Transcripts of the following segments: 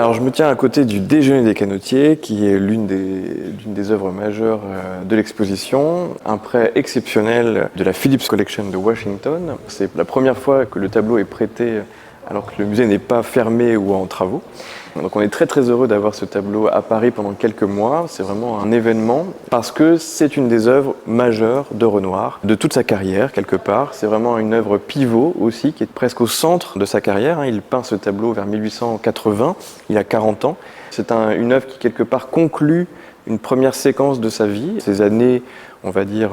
Alors je me tiens à côté du Déjeuner des canotiers, qui est l'une des œuvres majeures de l'exposition, un prêt exceptionnel de la Phillips Collection de Washington. C'est la première fois que le tableau est prêté alors que le musée n'est pas fermé ou en travaux. Donc on est très très heureux d'avoir ce tableau à Paris pendant quelques mois. C'est vraiment un événement parce que c'est une des œuvres majeures de Renoir, de toute sa carrière quelque part. C'est vraiment une œuvre pivot aussi, qui est presque au centre de sa carrière. Il peint ce tableau vers 1880, il a 40 ans. C'est une œuvre qui quelque part conclut une première séquence de sa vie, ces années, on va dire,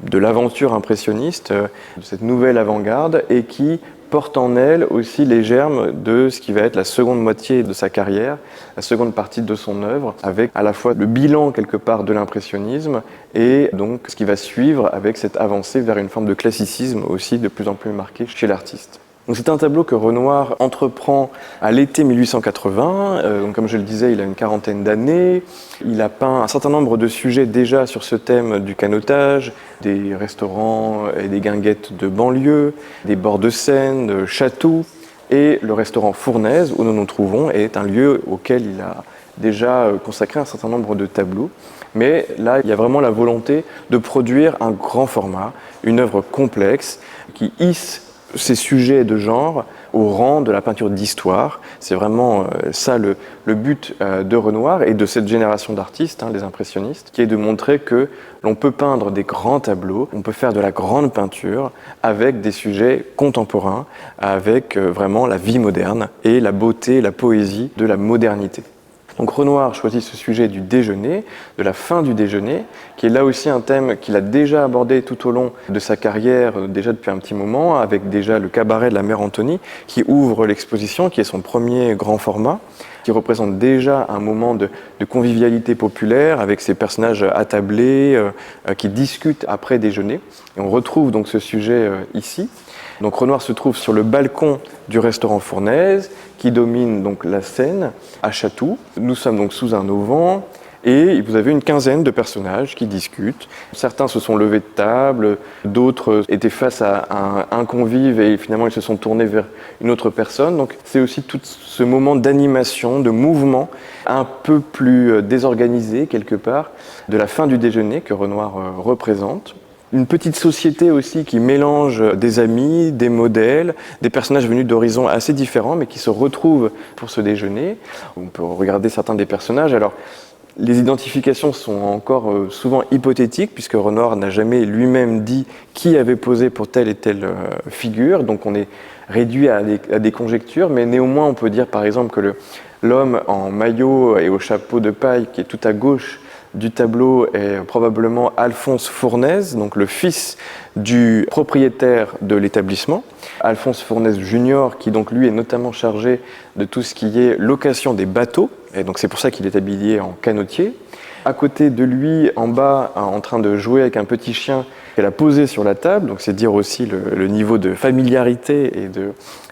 de l'aventure impressionniste, de cette nouvelle avant-garde, et qui porte en elle aussi les germes de ce qui va être la seconde moitié de sa carrière, la seconde partie de son œuvre, avec à la fois le bilan quelque part de l'impressionnisme et donc ce qui va suivre avec cette avancée vers une forme de classicisme aussi de plus en plus marquée chez l'artiste. Donc c'est un tableau que Renoir entreprend à l'été 1880. Donc comme je le disais, il a une quarantaine d'années. Il a peint un certain nombre de sujets déjà sur ce thème du canotage, des restaurants et des guinguettes de banlieue, des bords de Seine, de châteaux. Et le restaurant Fournaise, où nous nous trouvons, est un lieu auquel il a déjà consacré un certain nombre de tableaux. Mais là, il y a vraiment la volonté de produire un grand format, une œuvre complexe qui hisse ces sujets de genre au rang de la peinture d'histoire. C'est vraiment ça le but de Renoir et de cette génération d'artistes, les impressionnistes, qui est de montrer que l'on peut peindre des grands tableaux, on peut faire de la grande peinture avec des sujets contemporains, avec vraiment la vie moderne et la beauté, la poésie de la modernité. Donc Renoir choisit ce sujet du déjeuner, de la fin du déjeuner, qui est là aussi un thème qu'il a déjà abordé tout au long de sa carrière, déjà depuis un petit moment, avec déjà le cabaret de la Mère Anthonie, qui ouvre l'exposition, qui est son premier grand format, qui représente déjà un moment de convivialité populaire, avec ces personnages attablés, qui discutent après déjeuner. Et on retrouve donc ce sujet ici. Donc Renoir se trouve sur le balcon du restaurant Fournaise, qui domine donc la Seine à Chatou. Nous sommes donc sous un auvent et vous avez une quinzaine de personnages qui discutent. Certains se sont levés de table, d'autres étaient face à un convive et finalement ils se sont tournés vers une autre personne. Donc c'est aussi tout ce moment d'animation, de mouvement un peu plus désorganisé quelque part de la fin du déjeuner que Renoir représente. Une petite société aussi qui mélange des amis, des modèles, des personnages venus d'horizons assez différents mais qui se retrouvent pour ce déjeuner. On peut regarder certains des personnages. Alors, les identifications sont encore souvent hypothétiques puisque Renoir n'a jamais lui-même dit qui avait posé pour telle et telle figure. Donc on est réduit à des conjectures, mais néanmoins on peut dire par exemple que l'homme en maillot et au chapeau de paille qui est tout à gauche du tableau est probablement Alphonse Fournaise, donc le fils du propriétaire de l'établissement. Alphonse Fournaise Junior, qui donc lui est notamment chargé de tout ce qui est location des bateaux, et donc c'est pour ça qu'il est habillé en canotier. À côté de lui, en bas, en train de jouer avec un petit chien qu'elle a posé sur la table, donc c'est dire aussi le niveau de familiarité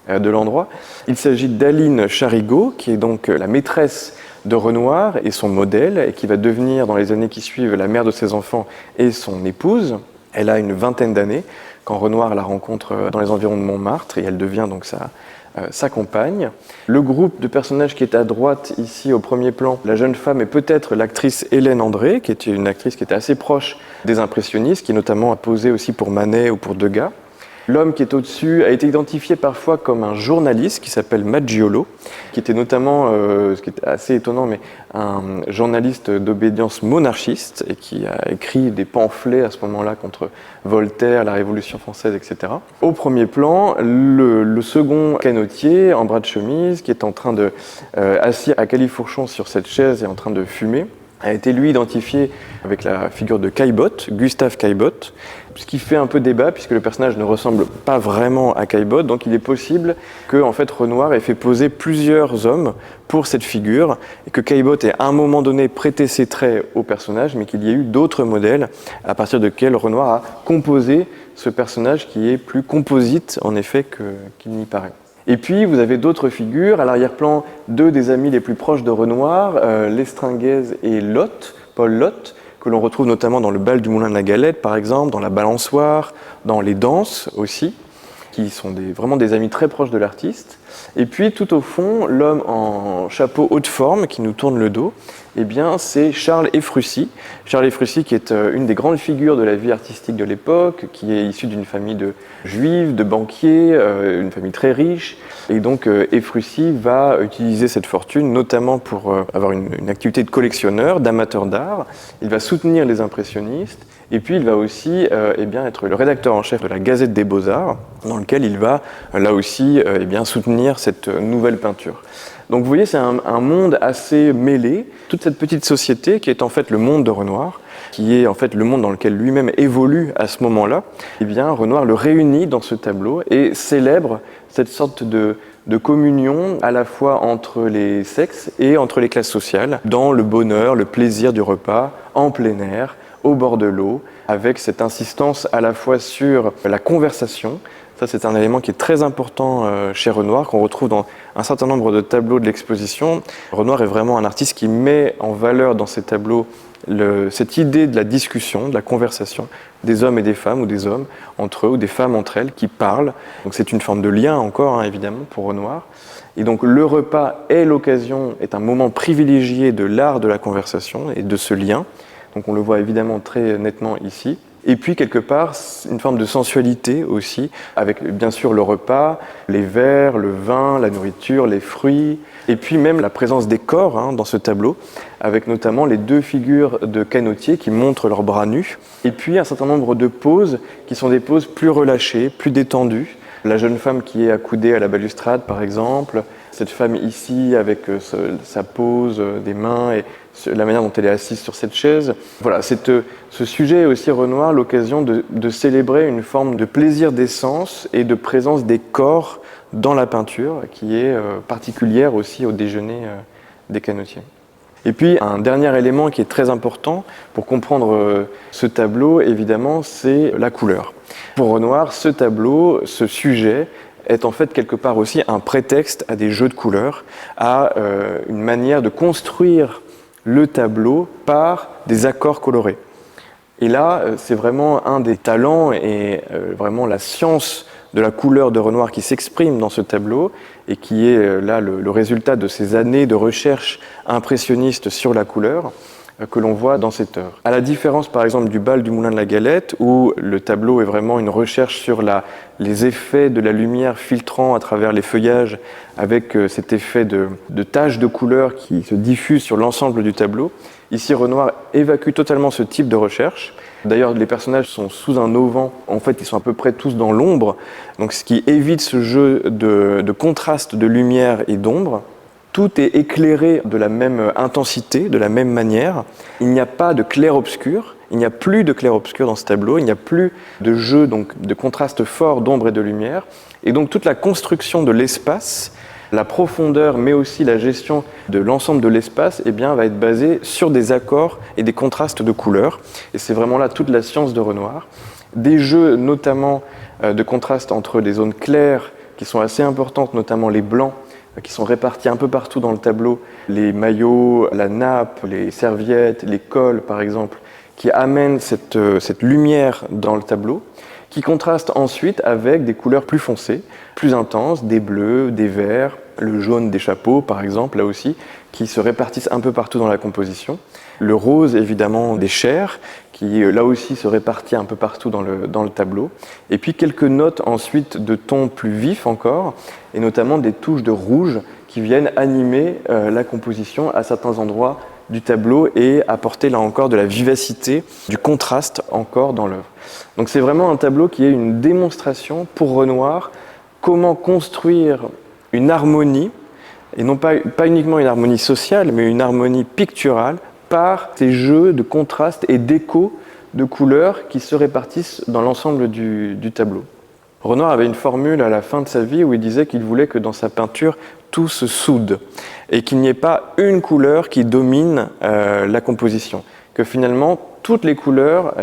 et de l'endroit. Il s'agit d'Aline Charigot, qui est donc la maîtresse de Renoir et son modèle, et qui va devenir dans les années qui suivent la mère de ses enfants et son épouse. Elle a une vingtaine d'années quand Renoir la rencontre dans les environs de Montmartre et elle devient donc sa compagne. Le groupe de personnages qui est à droite ici au premier plan, la jeune femme est peut-être l'actrice Hélène André, qui est une actrice qui était assez proche des impressionnistes, qui notamment a posé aussi pour Manet ou pour Degas. L'homme qui est au-dessus a été identifié parfois comme un journaliste qui s'appelle Maggiolo, qui était notamment, ce qui est assez étonnant, mais un journaliste d'obédience monarchiste et qui a écrit des pamphlets à ce moment-là contre Voltaire, la Révolution française, etc. Au premier plan, le second canotier en bras de chemise qui est en train assis à califourchon sur cette chaise et en train de fumer, a été lui identifié avec la figure de Caillebotte, Gustave Caillebotte, ce qui fait un peu débat puisque le personnage ne ressemble pas vraiment à Caillebotte, donc il est possible que en fait, Renoir ait fait poser plusieurs hommes pour cette figure et que Caillebotte ait à un moment donné prêté ses traits au personnage, mais qu'il y ait eu d'autres modèles à partir desquels Renoir a composé ce personnage qui est plus composite en effet qu'il n'y paraît. Et puis, vous avez d'autres figures. À l'arrière-plan, deux des amis les plus proches de Renoir, Lestringuez et Lotte, Paul Lotte, que l'on retrouve notamment dans le bal du Moulin de la Galette, par exemple, dans la balançoire, dans les danses aussi. qui sont vraiment des amis très proches de l'artiste. Et puis tout au fond, l'homme en chapeau haute forme qui nous tourne le dos, eh bien, c'est Charles Ephrussi. Charles Ephrussi qui est une des grandes figures de la vie artistique de l'époque, qui est issu d'une famille de juifs, de banquiers, une famille très riche. Et donc Ephrussi va utiliser cette fortune notamment pour avoir une activité de collectionneur, d'amateur d'art. Il va soutenir les impressionnistes. Et puis il va aussi être le rédacteur en chef de la Gazette des Beaux-Arts, dans lequel il va là aussi soutenir cette nouvelle peinture. Donc vous voyez, c'est un monde assez mêlé. Toute cette petite société qui est en fait le monde de Renoir, qui est en fait le monde dans lequel lui-même évolue à ce moment-là, eh bien Renoir le réunit dans ce tableau et célèbre cette sorte de communion à la fois entre les sexes et entre les classes sociales, dans le bonheur, le plaisir du repas, en plein air, au bord de l'eau, avec cette insistance à la fois sur la conversation. Ça, c'est un élément qui est très important chez Renoir, qu'on retrouve dans un certain nombre de tableaux de l'exposition. Renoir est vraiment un artiste qui met en valeur dans ses tableaux cette idée de la discussion, de la conversation des hommes et des femmes, ou des hommes entre eux, ou des femmes entre elles, qui parlent. Donc c'est une forme de lien encore, évidemment, pour Renoir. Et donc le repas est un moment privilégié de l'art de la conversation et de ce lien. Donc on le voit évidemment très nettement ici. Et puis quelque part, une forme de sensualité aussi, avec bien sûr le repas, les verres, le vin, la nourriture, les fruits, et puis même la présence des corps dans ce tableau, avec notamment les deux figures de canotiers qui montrent leurs bras nus, et puis un certain nombre de poses qui sont des poses plus relâchées, plus détendues. La jeune femme qui est accoudée à la balustrade par exemple, cette femme ici avec sa pose des mains et la manière dont elle est assise sur cette chaise. Voilà, ce sujet est aussi Renoir l'occasion de célébrer une forme de plaisir des sens et de présence des corps dans la peinture qui est particulière aussi au déjeuner des canotiers. Et puis un dernier élément qui est très important pour comprendre ce tableau, évidemment, c'est la couleur. Pour Renoir, ce tableau, ce sujet, est en fait quelque part aussi un prétexte à des jeux de couleurs, à une manière de construire le tableau par des accords colorés. Et là, c'est vraiment un des talents et vraiment la science de la couleur de Renoir qui s'exprime dans ce tableau et qui est là le résultat de ces années de recherche impressionniste sur la couleur que l'on voit dans cette œuvre. À la différence par exemple du bal du Moulin de la Galette où le tableau est vraiment une recherche sur les effets de la lumière filtrant à travers les feuillages avec cet effet de taches de couleur qui se diffusent sur l'ensemble du tableau. Ici Renoir évacue totalement ce type de recherche. D'ailleurs les personnages sont sous un auvent, en fait ils sont à peu près tous dans l'ombre, donc ce qui évite ce jeu de contraste de lumière et d'ombre. Tout est éclairé de la même intensité, de la même manière. Il n'y a pas de clair-obscur, il n'y a plus de clair-obscur dans ce tableau, il n'y a plus de jeu donc, de contraste fort d'ombre et de lumière. Et donc toute la construction de l'espace, la profondeur, mais aussi la gestion de l'ensemble de l'espace, va être basée sur des accords et des contrastes de couleurs. Et c'est vraiment là toute la science de Renoir. Des jeux notamment de contraste entre des zones claires qui sont assez importantes, notamment les blancs, qui sont répartis un peu partout dans le tableau, les maillots, la nappe, les serviettes, les cols par exemple, qui amènent cette lumière dans le tableau, qui contraste ensuite avec des couleurs plus foncées, plus intenses, des bleus, des verts, le jaune des chapeaux par exemple, là aussi, qui se répartissent un peu partout dans la composition. Le rose évidemment des chairs, qui là aussi se répartit un peu partout dans le tableau. Et puis quelques notes ensuite de tons plus vifs encore, et notamment des touches de rouge qui viennent animer la composition à certains endroits du tableau et apporter là encore de la vivacité, du contraste encore dans l'œuvre. Donc c'est vraiment un tableau qui est une démonstration pour Renoir comment construire une harmonie, et non pas uniquement une harmonie sociale, mais une harmonie picturale par ces jeux de contraste et d'écho de couleurs qui se répartissent dans l'ensemble du tableau. Renoir avait une formule à la fin de sa vie où il disait qu'il voulait que dans sa peinture, tout se soude et qu'il n'y ait pas une couleur qui domine la composition. Que finalement, toutes les couleurs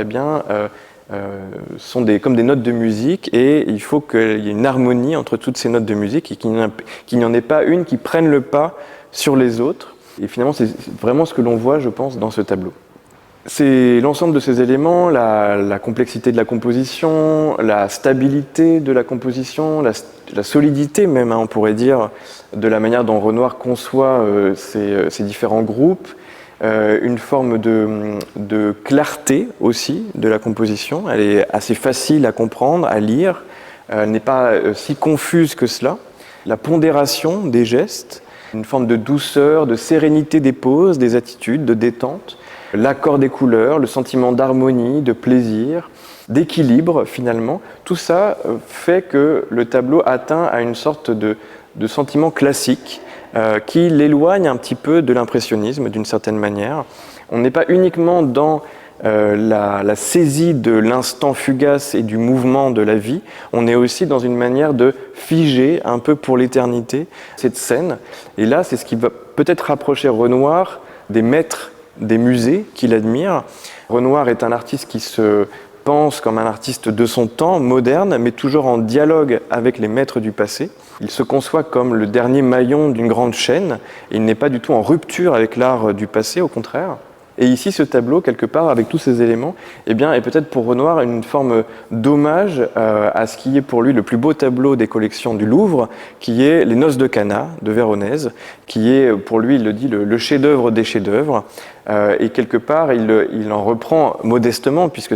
sont comme des notes de musique et il faut qu'il y ait une harmonie entre toutes ces notes de musique et qu'il n'y en ait pas une qui prenne le pas sur les autres. Et finalement, c'est vraiment ce que l'on voit, je pense, dans ce tableau. C'est l'ensemble de ces éléments, la complexité de la composition, la stabilité de la composition, la solidité même, on pourrait dire, de la manière dont Renoir conçoit ces différents groupes, une forme de clarté aussi de la composition. Elle est assez facile à comprendre, à lire, elle n'est pas si confuse que cela. La pondération des gestes, une forme de douceur, de sérénité des poses, des attitudes, de détente. L'accord des couleurs, le sentiment d'harmonie, de plaisir, d'équilibre finalement, tout ça fait que le tableau atteint à une sorte de sentiment classique qui l'éloigne un petit peu de l'impressionnisme d'une certaine manière. On n'est pas uniquement dans la saisie de l'instant fugace et du mouvement de la vie, on est aussi dans une manière de figer un peu pour l'éternité cette scène. Et là, c'est ce qui va peut-être rapprocher Renoir des maîtres des musées qu'il admire. Renoir est un artiste qui se pense comme un artiste de son temps, moderne, mais toujours en dialogue avec les maîtres du passé. Il se conçoit comme le dernier maillon d'une grande chaîne. Il n'est pas du tout en rupture avec l'art du passé, au contraire. Et ici, ce tableau, quelque part, avec tous ces éléments, eh bien, est peut-être pour Renoir une forme d'hommage à ce qui est pour lui le plus beau tableau des collections du Louvre, qui est Les Noces de Cana de Véronèse, qui est pour lui, il le dit, le chef-d'œuvre des chefs-d'œuvre. Et quelque part, il en reprend modestement, puisque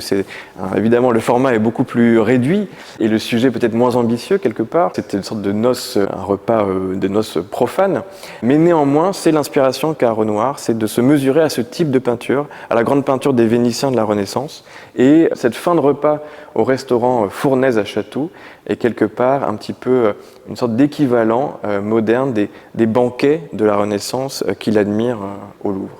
évidemment le format est beaucoup plus réduit et le sujet peut-être moins ambitieux quelque part. C'était une sorte de noces, un repas de noces profane. Mais néanmoins, c'est l'inspiration qu'a Renoir, c'est de se mesurer à ce type de peinture, à la grande peinture des Vénitiens de la Renaissance. Et cette fin de repas au restaurant Fournaise à Chatou est quelque part un petit peu une sorte d'équivalent moderne des banquets de la Renaissance qu'il admire au Louvre.